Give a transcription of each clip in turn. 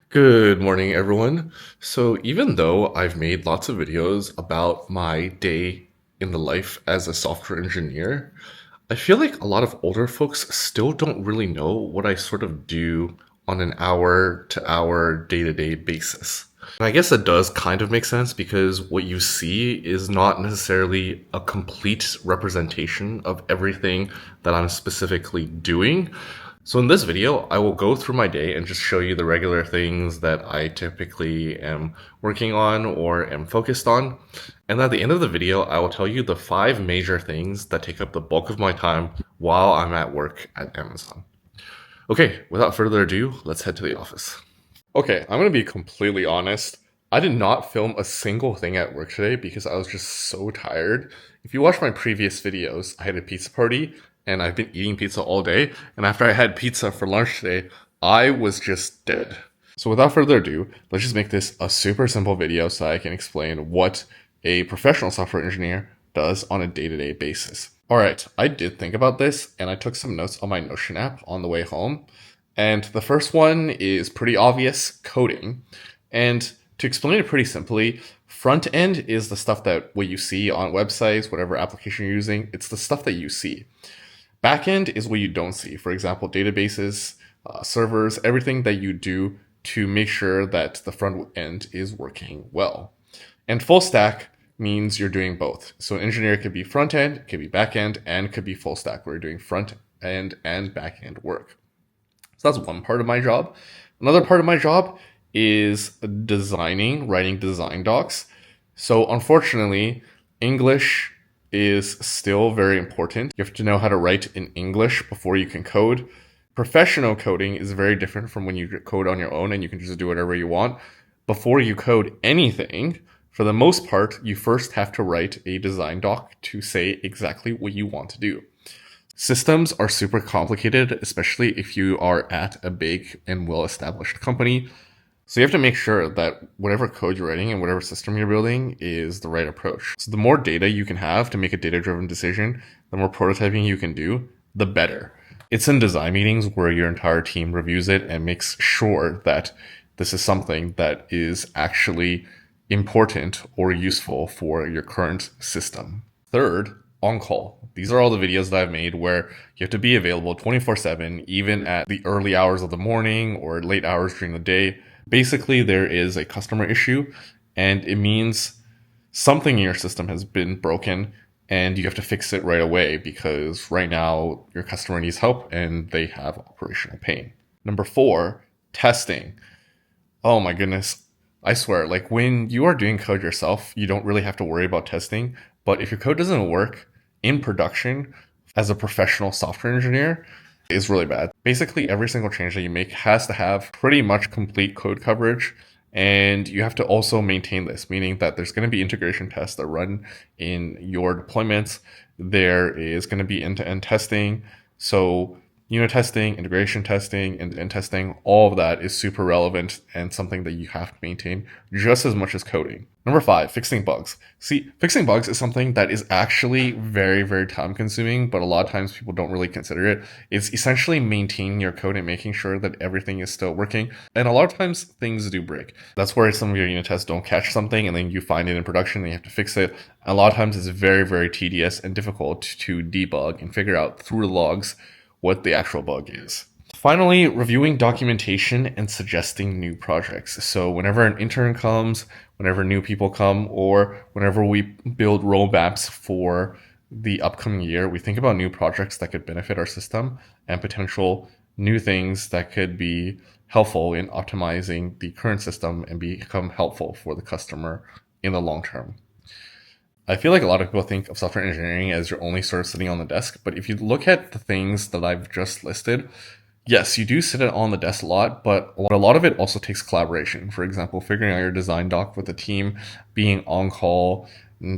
Good morning, everyone. So, even though I've made lots of videos about my day in the life as a software engineer, I feel like a lot of older folks still don't really know what I sort of do on an hour to hour, day to day basis. And I guess that does kind of make sense because what you see is not necessarily a complete representation of everything that I'm specifically doing. So in this video, I will go through my day and just show you the regular things that I typically am working on or am focused on. And at the end of the video, I will tell you the 5 major things that take up the bulk of my time while I'm at work at Amazon. Okay, without further ado, let's head to the office. Okay, I'm gonna be completely honest. I did not film a single thing at work today because I was just so tired. If you watch my previous videos, I had a pizza party and I've been eating pizza all day. And after I had pizza for lunch today, I was just dead. So without further ado, let's just make this a super simple video so I can explain what a professional software engineer does on a day-to-day basis. All right, I did think about this and I took some notes on my Notion app on the way home. And the first one is pretty obvious, coding. And to explain it pretty simply, front end is the stuff that what you see on websites, whatever application you're using, it's the stuff that you see. Back end is what you don't see. For example, databases, servers, everything that you do to make sure that the front end is working well. And full stack means you're doing both. So an engineer could be front end, could be back end, and could be full stack where you're doing front end and back end work. So that's one part of my job. Another part of my job is designing, writing design docs. So unfortunately, English is still very important. You have to know how to write in English before you can code. Professional coding is very different from when you code on your own and you can just do whatever you want. Before you code anything, for the most part, you first have to write a design doc to say exactly what you want to do. Systems are super complicated, especially if you are at a big and well-established company. So you have to make sure that whatever code you're writing and whatever system you're building is the right approach. So the more data you can have to make a data-driven decision, the more prototyping you can do, the better. It's in design meetings where your entire team reviews it and makes sure that this is something that is actually important or useful for your current system. Third, on-call. These are all the videos that I've made where you have to be available 24/7, even at the early hours of the morning or late hours during the day. Basically, there is a customer issue, and it means something in your system has been broken, and you have to fix it right away because right now your customer needs help and they have operational pain. Number 4, testing. Oh my goodness. I swear, like when you are doing code yourself, you don't really have to worry about testing. But if your code doesn't work in production as a professional software engineer, is really bad. Basically, every single change that you make has to have pretty much complete code coverage. And you have to also maintain this, meaning that there's going to be integration tests that run in your deployments. There is going to be end-to-end testing. So unit testing, integration testing, and testing, all of that is super relevant and something that you have to maintain just as much as coding. Number 5, fixing bugs. See, fixing bugs is something that is actually very, very time consuming, but a lot of times people don't really consider it. It's essentially maintaining your code and making sure that everything is still working. And a lot of times things do break. That's where some of your unit tests don't catch something and then you find it in production and you have to fix it. A lot of times it's very, very tedious and difficult to debug and figure out through the logs what the actual bug is. Finally, reviewing documentation and suggesting new projects. So whenever an intern comes, whenever new people come, or whenever we build roadmaps for the upcoming year, we think about new projects that could benefit our system and potential new things that could be helpful in optimizing the current system and become helpful for the customer in the long term. I feel like a lot of people think of software engineering as you're only sort of sitting on the desk, but if you look at the things that I've just listed, yes, you do sit on the desk a lot, but a lot of it also takes collaboration. For example, figuring out your design doc with the team, being on call,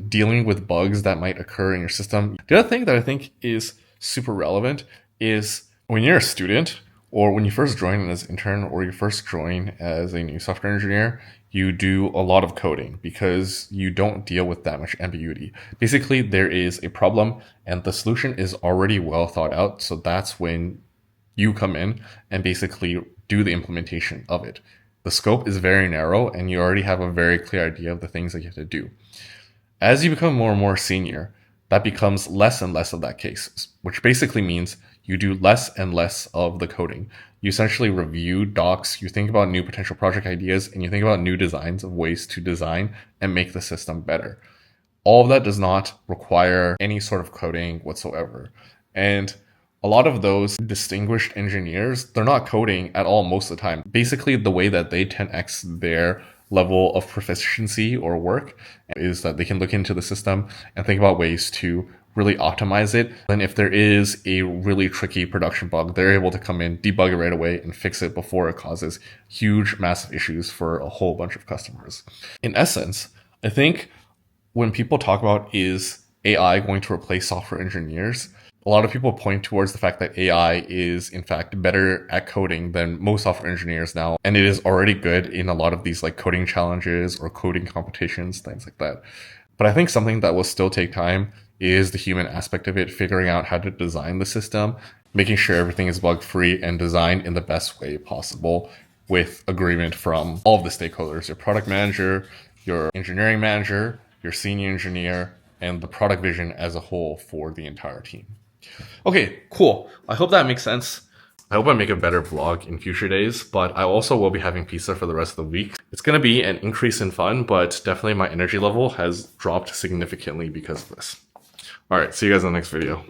dealing with bugs that might occur in your system. The other thing that I think is super relevant is when you're a student or when you first join as an intern or you first join as a new software engineer, you do a lot of coding because you don't deal with that much ambiguity. Basically, there is a problem and the solution is already well thought out. So that's when you come in and basically do the implementation of it. The scope is very narrow and you already have a very clear idea of the things that you have to do. As you become more and more senior, that becomes less and less of that case, which basically means you do less and less of the coding. You essentially review docs, you think about new potential project ideas, and you think about new designs of ways to design and make the system better. All of that does not require any sort of coding whatsoever. And a lot of those distinguished engineers, they're not coding at all most of the time. Basically, the way that they 10x their level of proficiency or work is that they can look into the system and think about ways to really optimize it. And if there is a really tricky production bug, they're able to come in, debug it right away, and fix it before it causes huge, massive issues for a whole bunch of customers. In essence, I think when people talk about is AI going to replace software engineers, a lot of people point towards the fact that AI is in fact better at coding than most software engineers now. And it is already good in a lot of these like coding challenges or coding competitions, things like that. But I think something that will still take time is the human aspect of it, figuring out how to design the system, making sure everything is bug free and designed in the best way possible with agreement from all of the stakeholders, your product manager, your engineering manager, your senior engineer, and the product vision as a whole for the entire team. Okay, cool. I hope that makes sense. I hope I make a better vlog in future days, but I also will be having pizza for the rest of the week. It's going to be an increase in fun, but definitely my energy level has dropped significantly because of this. All right, see you guys in the next video.